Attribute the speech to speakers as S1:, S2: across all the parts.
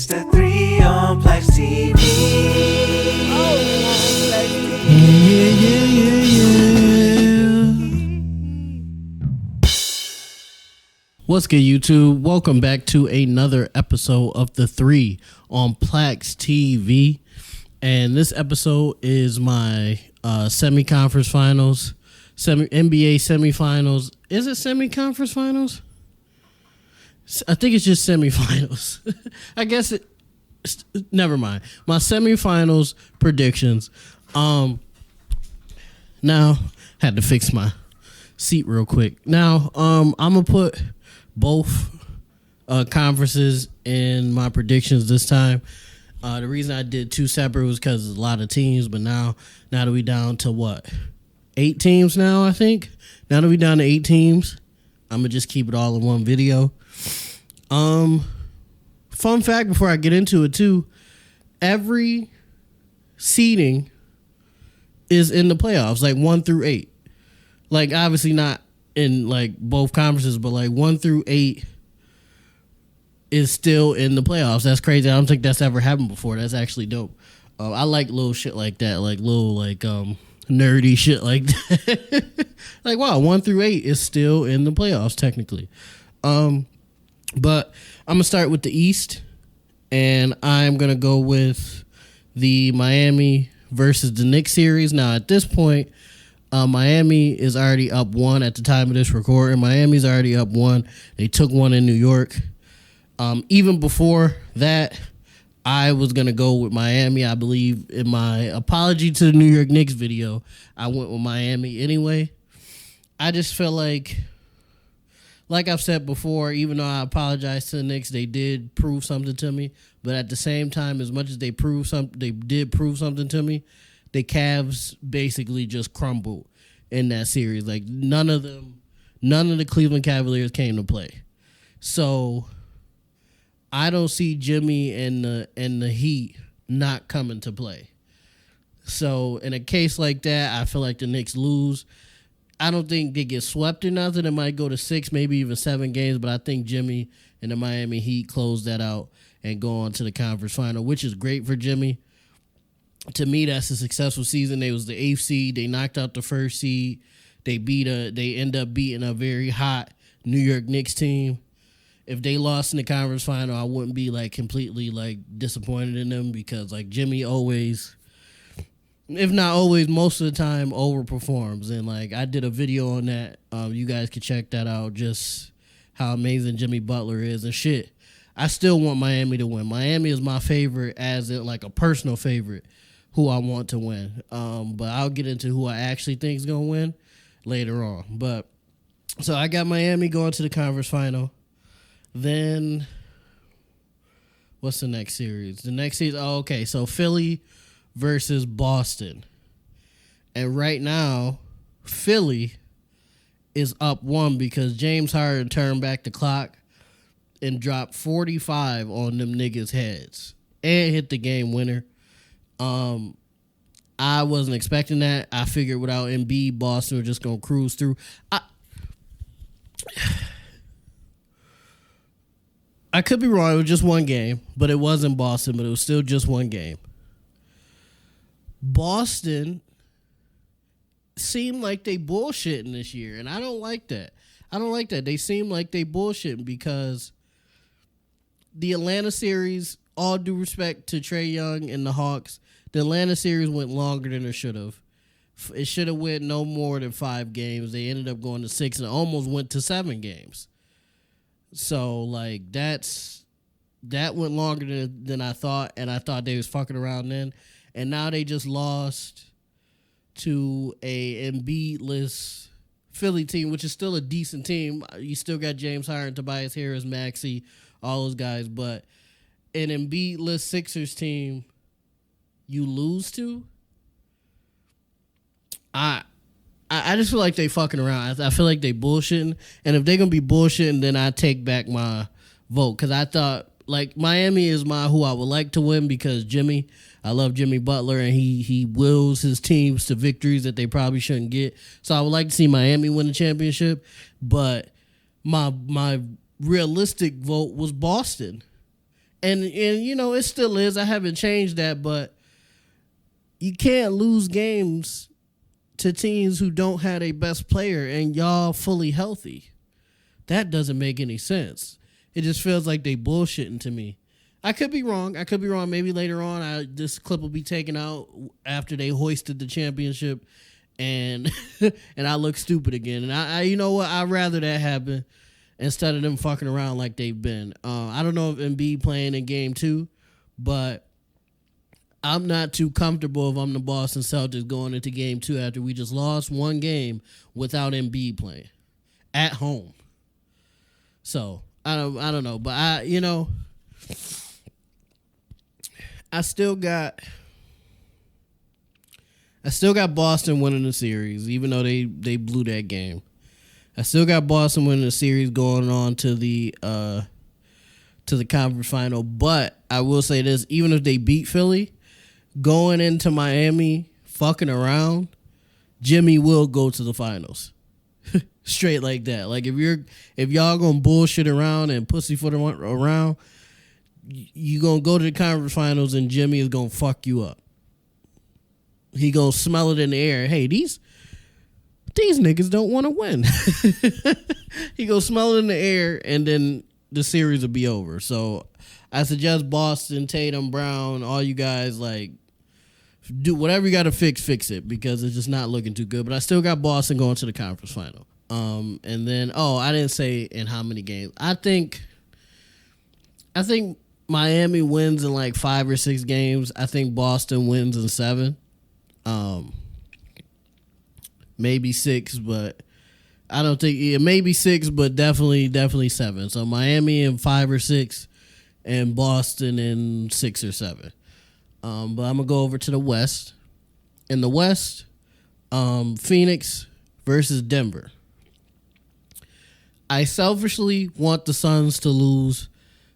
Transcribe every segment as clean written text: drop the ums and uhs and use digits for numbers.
S1: It's the 3 on PLAXtv.
S2: What's good, YouTube? Welcome back to another episode of the 3 on PLAXtv. And this episode is my semi-conference finals, NBA semifinals. Is it semi-conference finals? I think it's just semifinals. I guess never mind. My semifinals predictions. Now had to fix my seat real quick. Now, I'm gonna put both conferences in my predictions this time. The reason I did two separate was because there's a lot of teams, but now that we down to what? 8 teams now, I think. Now that we down to 8 teams, I'm gonna just keep it all in one video. Fun fact before I get into it too, every seeding is in the playoffs, like 1 through 8. Like obviously not in like both conferences, but like 1 through 8 is still in the playoffs. That's crazy. I don't think that's ever happened before. That's actually dope. I like little shit like that, like little like nerdy shit like that. Like wow, 1 through 8 is still in the playoffs technically. But I'm gonna start with the East, and I'm gonna go with the Miami versus the Knicks series. Now at this point, Miami is already up 1 at the time of this recording. Miami's already up 1. They took one in New York. Even before that, I was going to go with Miami. I believe in my apology to the New York Knicks video, I went with Miami anyway. I just feel like I've said before, even though I apologize to the Knicks, they did prove something to me. But at the same time, as much as they did prove something to me, the Cavs basically just crumbled in that series. Like none of the Cleveland Cavaliers came to play. So I don't see Jimmy and the Heat not coming to play. So in a case like that, I feel like the Knicks lose. I don't think they get swept or nothing. It might go to 6, maybe even 7 games, but I think Jimmy and the Miami Heat close that out and go on to the conference final, which is great for Jimmy. To me, that's a successful season. They was the 8th seed. They knocked out the 1st seed. They end up beating a very hot New York Knicks team. If they lost in the conference final, I wouldn't be like completely like disappointed in them because like Jimmy always, if not always, most of the time overperforms. And like I did a video on that. You guys can check that out. Just how amazing Jimmy Butler is and shit. I still want Miami to win. Miami is my favorite, as in like a personal favorite, who I want to win. But I'll get into who I actually think is gonna win later on. But so I got Miami going to the conference final. Then what's the next series? The next series, okay, so Philly versus Boston. And right now, Philly is up 1 because James Harden turned back the clock and dropped 45 on them niggas' heads and hit the game winner. I wasn't expecting that. I figured without Embiid, Boston were just going to cruise through. I could be wrong. It was just one game, but it wasn't Boston, but it was still just one game. Boston seemed like they bullshitting this year, and I don't like that. They seem like they bullshitting because the Atlanta series, all due respect to Trae Young and the Hawks, the Atlanta series went longer than it should have. It should have went no more than 5 games. They ended up going to 6 and almost went to 7 games. So, like, that went longer than I thought, and I thought they was fucking around then. And now they just lost to a Embiid-less Philly team, which is still a decent team. You still got James Harden, Tobias Harris, Maxey, all those guys. But an Embiid-less Sixers team you lose to, I just feel like they fucking around. I feel like they bullshitting. And if they're going to be bullshitting, then I take back my vote. Because I thought, like, Miami is who I would like to win because I love Jimmy Butler, and he wills his teams to victories that they probably shouldn't get. So I would like to see Miami win the championship. But my realistic vote was Boston. And you know, it still is. I haven't changed that, but you can't lose games to teams who don't have a best player and y'all fully healthy. That doesn't make any sense. It just feels like they bullshitting to me. I could be wrong. Maybe later on, this clip will be taken out after they hoisted the championship, and and I look stupid again. And I you know what? I'd rather that happen instead of them fucking around like they've been. I don't know if Embiid playing in game 2, but I'm not too comfortable if I'm the Boston Celtics going into game 2 after we just lost one game without Embiid playing at home. So I don't know, but I still got Boston winning the series, even though they blew that game. I still got Boston winning the series going on to the conference final. But I will say this, even if they beat Philly, going into Miami fucking around, Jimmy will go to the finals. Straight like that. Like if y'all gonna bullshit around and pussyfoot around, you gonna go to the conference finals and Jimmy is gonna fuck you up. He gonna smell it in the air. Hey, these niggas don't want to win. He gonna smell it in the air, and then the series will be over. So I suggest Boston, Tatum, Brown, all you guys, like, do whatever you got to fix it, because it's just not looking too good. But I still got Boston going to the conference final. And then I didn't say in how many games. I think Miami wins in like 5 or 6 games. I think Boston wins in 7. Maybe 6, but I don't think maybe 6, but definitely 7. So Miami in 5 or 6, and Boston in 6 or 7. But I'm gonna go over to the West. In the West, Phoenix versus Denver. I selfishly want the Suns to lose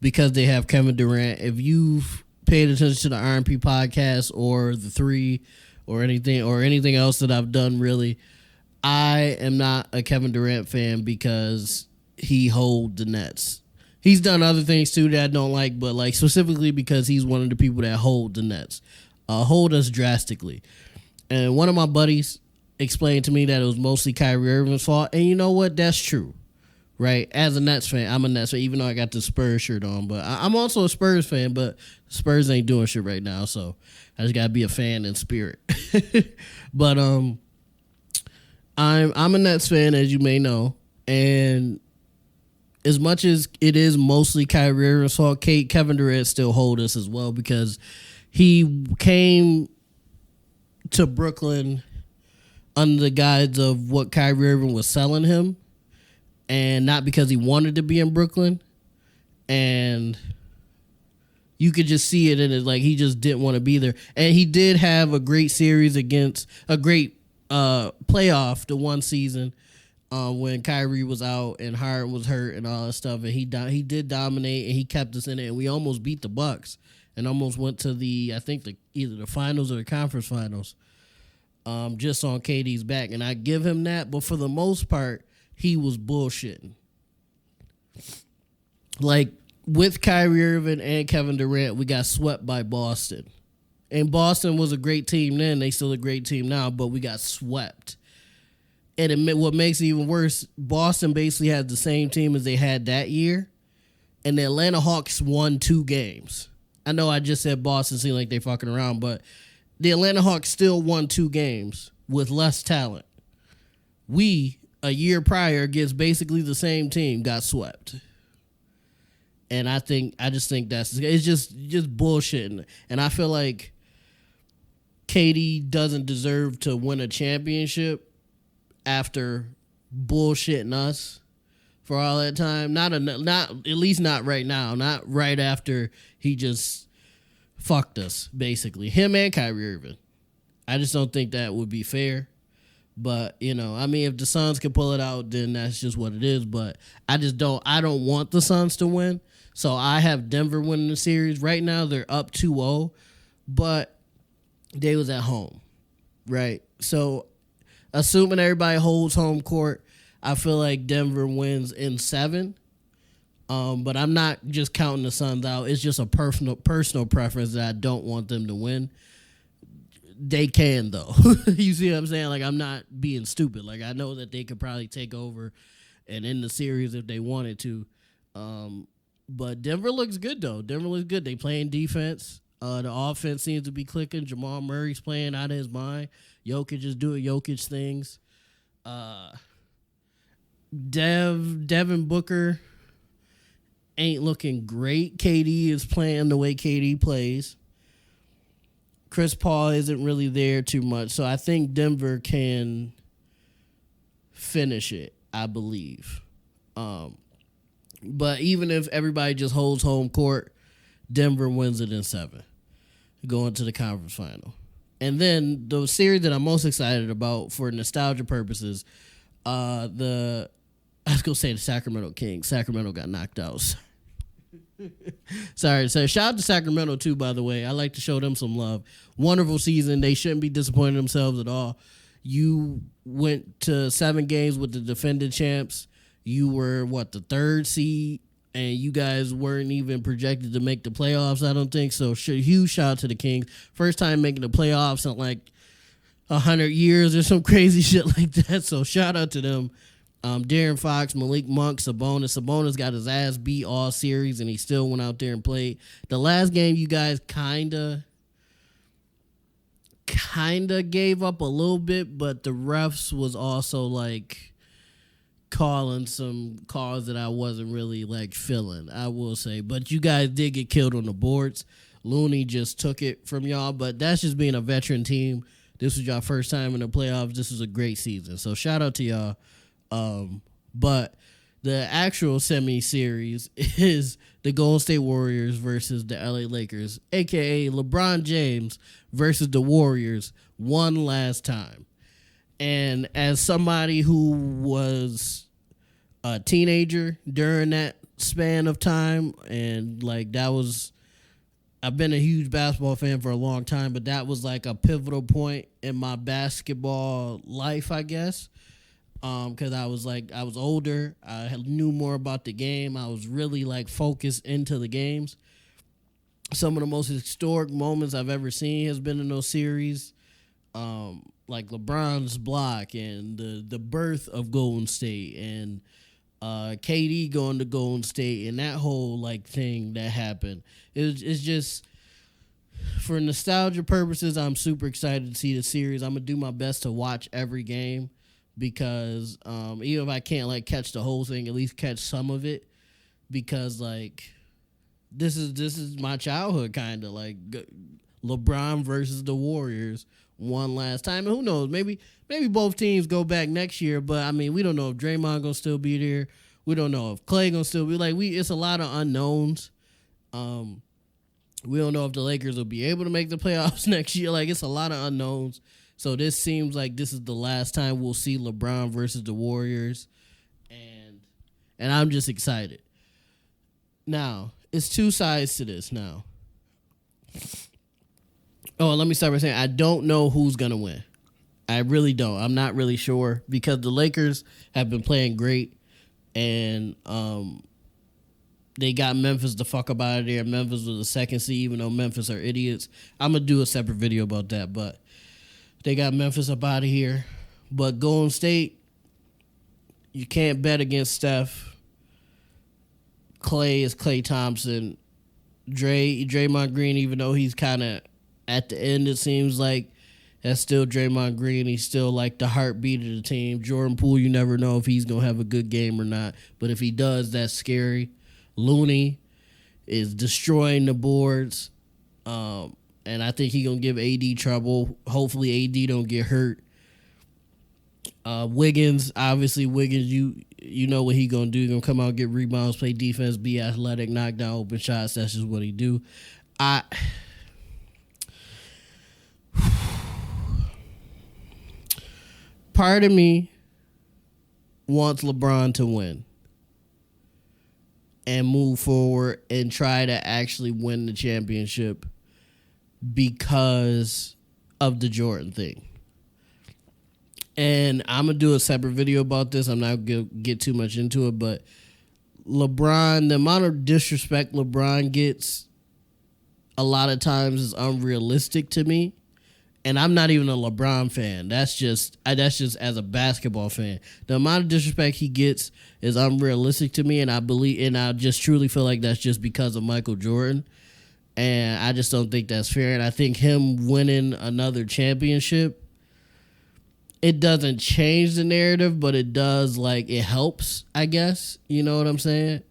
S2: because they have Kevin Durant. If you've paid attention to the RMP podcast or the 3 or anything else that I've done, really, I am not a Kevin Durant fan because he hold the Nets. He's done other things too that I don't like, but like specifically because he's one of the people that hold the Nets, hold us drastically. And one of my buddies explained to me that it was mostly Kyrie Irving's fault, and you know what? That's true. Right, as a Nets fan, I'm a Nets fan, even though I got the Spurs shirt on. But I'm also a Spurs fan, but Spurs ain't doing shit right now, so I just gotta be a fan in spirit. But I'm a Nets fan, as you may know, and as much as it is mostly Kyrie Irving's fault, Kevin Durant still hold us as well, because he came to Brooklyn under the guise of what Kyrie Irving was selling him, and not because he wanted to be in Brooklyn. And you could just see it in it, like he just didn't want to be there. And he did have a great series against a great playoff the one season when Kyrie was out and Harden was hurt and all that stuff. And he did dominate, and he kept us in it. And we almost beat the Bucks and almost went to either the finals or the conference finals, just on KD's back. And I give him that, but for the most part, he was bullshitting. Like, with Kyrie Irving and Kevin Durant, we got swept by Boston. And Boston was a great team then. They still a great team now, but we got swept. And what makes it even worse, Boston basically has the same team as they had that year. And the Atlanta Hawks won 2 games. I know I just said Boston seemed like they fucking around, but the Atlanta Hawks still won 2 games with less talent. We, a year prior, against basically the same team, got swept. And I just think it's just bullshitting. And I feel like KD doesn't deserve to win a championship after bullshitting us for all that time. Not at least not right now. Not right after he just fucked us, basically. Him and Kyrie Irving. I just don't think that would be fair. But, you know, I mean, if the Suns can pull it out, then that's just what it is. But I don't want the Suns to win. So I have Denver winning the series. Right now, they're up 2-0, but they was at home, right? So assuming everybody holds home court, I feel like Denver wins in 7. But I'm not just counting the Suns out. It's just a personal preference that I don't want them to win. They can though. You see what I'm saying? Like, I'm not being stupid. Like, I know that they could probably take over and end the series if they wanted to. But Denver looks good though. Denver looks good. They playing defense. The offense seems to be clicking. Jamal Murray's playing out of his mind. Jokic is doing Jokic things. Devin Booker ain't looking great. KD is playing the way KD plays. Chris Paul isn't really there too much. So I think Denver can finish it, I believe. But even if everybody just holds home court, Denver wins it in 7, going to the conference final. And then the series that I'm most excited about for nostalgia purposes, I was going to say the Sacramento Kings. Sacramento got knocked out. Sorry. So shout out to Sacramento too, by the way. I like to show them some love. Wonderful season. They shouldn't be disappointing themselves at all. You went to 7 games with the defending champs. You were, the 3rd seed? And you guys weren't even projected to make the playoffs, I don't think. So huge shout out to the Kings. First time making the playoffs in like 100 years or some crazy shit like that. So shout out to them. De'Aaron Fox, Malik Monk, Sabonis. Sabonis got his ass beat all series, and he still went out there and played. The last game, you guys kind of gave up a little bit, but the refs was also like calling some calls that I wasn't really like feeling, I will say. But you guys did get killed on the boards. Looney just took it from y'all, but that's just being a veteran team. This was y'all first time in the playoffs. This was a great season. So shout out to y'all. But the actual semi-series is the Golden State Warriors versus the LA Lakers, a.k.a. LeBron James versus the Warriors one last time. And as somebody who was a teenager during that span of time, and like I've been a huge basketball fan for a long time, but that was like a pivotal point in my basketball life, I guess. Because I was older, I knew more about the game. I was really like focused into the games. Some of the most historic moments I've ever seen has been in those series. Like LeBron's block and the birth of Golden State and KD going to Golden State and that whole like thing that happened. It's just, for nostalgia purposes, I'm super excited to see the series. I'm gonna do my best to watch every game, because even if I can't like catch the whole thing, at least catch some of it, because like this is my childhood, kind of like LeBron versus the Warriors one last time. And who knows, maybe both teams go back next year, but I mean, we don't know if Draymond gonna still be there. We don't know if Clay gonna still be it's a lot of unknowns. We don't know if the Lakers will be able to make the playoffs next year. Like, it's a lot of unknowns. So this seems like this is the last time we'll see LeBron versus the Warriors. And I'm just excited. Now, it's 2 sides to this now. Oh, let me start by saying I don't know who's going to win. I really don't. I'm not really sure, because the Lakers have been playing great, and they got Memphis the fuck up out of there. Memphis was the 2nd seed, even though Memphis are idiots. I'm going to do a separate video about that, but they got Memphis up out of here. But Golden State, you can't bet against Steph. Clay is Klay Thompson. Draymond Green, even though he's kind of at the end, it seems like that's still Draymond Green. He's still like the heartbeat of the team. Jordan Poole, you never know if he's going to have a good game or not. But if he does, that's scary. Looney is destroying the boards. And I think he's going to give AD trouble. Hopefully AD don't get hurt. Wiggins, you know what he going to do. He's going to come out, get rebounds, play defense, be athletic, knock down open shots. That's just what he do. Part of me wants LeBron to win and move forward and try to actually win the championship because of the Jordan thing. And I'm going to do a separate video about this. I'm not going to get too much into it, but LeBron, the amount of disrespect LeBron gets a lot of times is unrealistic to me. And I'm not even a LeBron fan. That's just as a basketball fan. The amount of disrespect he gets is unrealistic to me, and I just truly feel like that's just because of Michael Jordan. And I just don't think that's fair. And I think him winning another championship, it doesn't change the narrative, but it does, like, it helps, I guess. You know what I'm saying?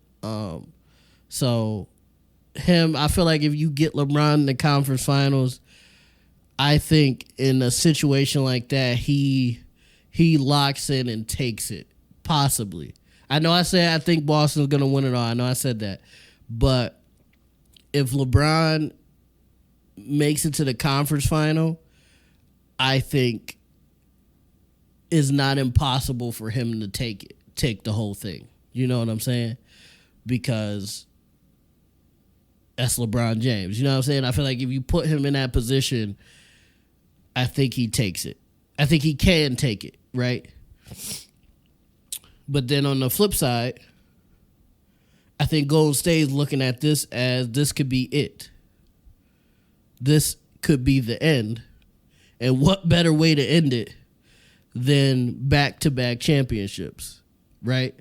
S2: So him, I feel like if you get LeBron in the conference finals, I think in a situation like that, he locks in and takes it, possibly. I know I said I think Boston's going to win it all. I know I said that. But if LeBron makes it to the conference final, I think it's not impossible for him to take the whole thing. You know what I'm saying? Because that's LeBron James. You know what I'm saying? I feel like if you put him in that position, I think he takes it. I think he can take it, right? But then on the flip side, I think Golden State is looking at this as this could be it. This could be the end. And what better way to end it than back-to-back championships, right?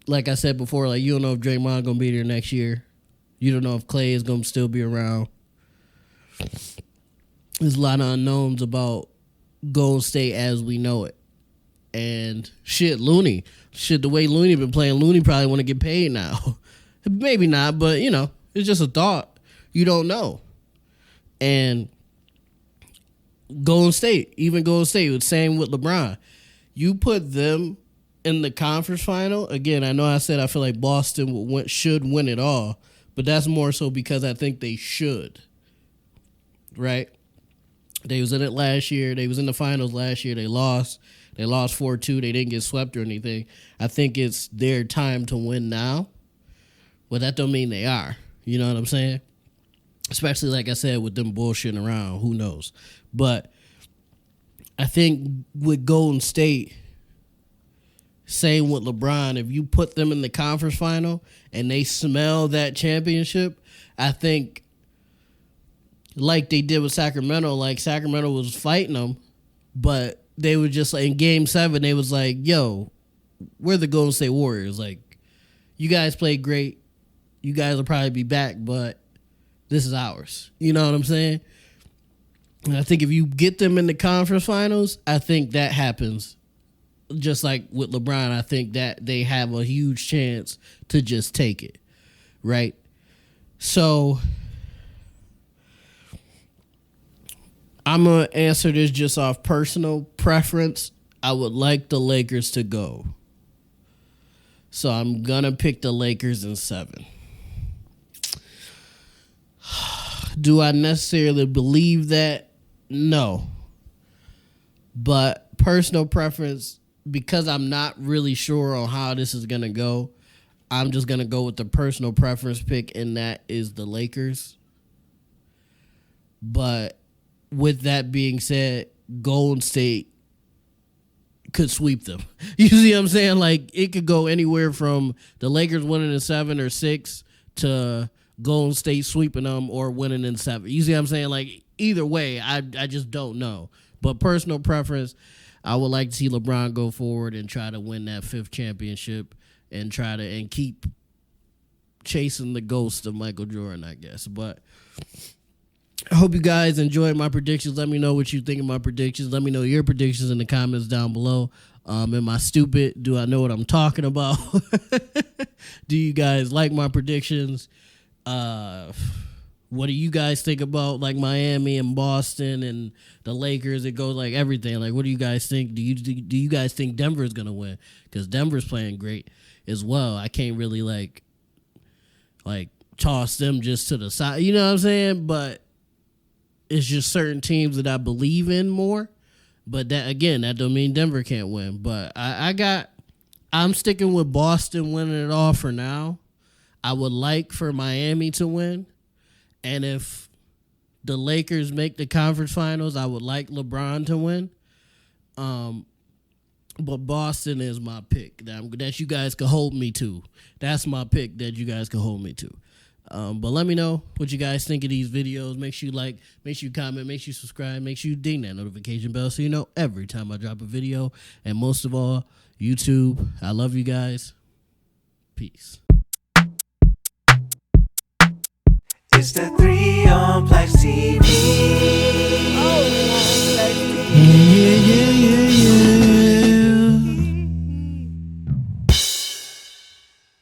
S2: Like I said before, like, you don't know if Draymond going to be there next year. You don't know if Clay is going to still be around. There's a lot of unknowns about Golden State as we know it. And Looney. The way Looney been playing, Looney probably want to get paid now. Maybe not, but, you know, it's just a thought. You don't know. And Golden State was same with LeBron. You put them in the conference final. Again, I know I said I feel like Boston should win it all, but that's more so because I think they should. Right? They was in it last year. They was in the finals last year. They lost. They lost 4-2. They didn't get swept or anything. I think it's their time to win now. But that don't mean they are. You know what I'm saying? Especially, like I said, with them bullshitting around. Who knows? But I think with Golden State, same with LeBron, if you put them in the conference final and they smell that championship, I think like they did with Sacramento, like Sacramento was fighting them, but they were just like, in Game 7, they was like, yo, we're the Golden State Warriors. Like, you guys played great. You guys will probably be back, but this is ours. You know what I'm saying? And I think if you get them in the conference finals, I think that happens. Just like with LeBron, I think that they have a huge chance to just take it, right? So I'm going to answer this just off personal preference. I would like the Lakers to go. So I'm going to pick the Lakers in 7. Do I necessarily believe that? No. But personal preference, because I'm not really sure on how this is going to go, I'm just going to go with the personal preference pick, and that is the Lakers. But with that being said, Golden State could sweep them. You see what I'm saying? Like, it could go anywhere from the Lakers winning in 7 or 6 to Golden State sweeping them or winning in 7. You see what I'm saying? Like, either way, I just don't know. But personal preference, I would like to see LeBron go forward and try to win that 5th championship and keep chasing the ghost of Michael Jordan, I guess. But I hope you guys enjoyed my predictions. Let me know what you think of my predictions. Let me know your predictions in the comments down below. Am I stupid? Do I know what I'm talking about? Do you guys like my predictions? What do you guys think about, like, Miami and Boston and the Lakers? It goes like everything. Like, what do you guys think? Do you guys think Denver is gonna win? Because Denver's playing great as well. I can't really like toss them just to the side. You know what I'm saying? But it's just certain teams that I believe in more. But that, again, that don't mean Denver can't win. But I'm sticking with Boston winning it all for now. I would like for Miami to win. And if the Lakers make the conference finals, I would like LeBron to win. But Boston is my pick that you guys can hold me to. That's my pick that you guys can hold me to. But let me know what you guys think of these videos. Make sure you like, make sure you comment, make sure you subscribe, make sure you ding that notification bell so you know every time I drop a video. And most of all, YouTube, I love you guys. Peace.
S1: It's the 3 on PLAX TV.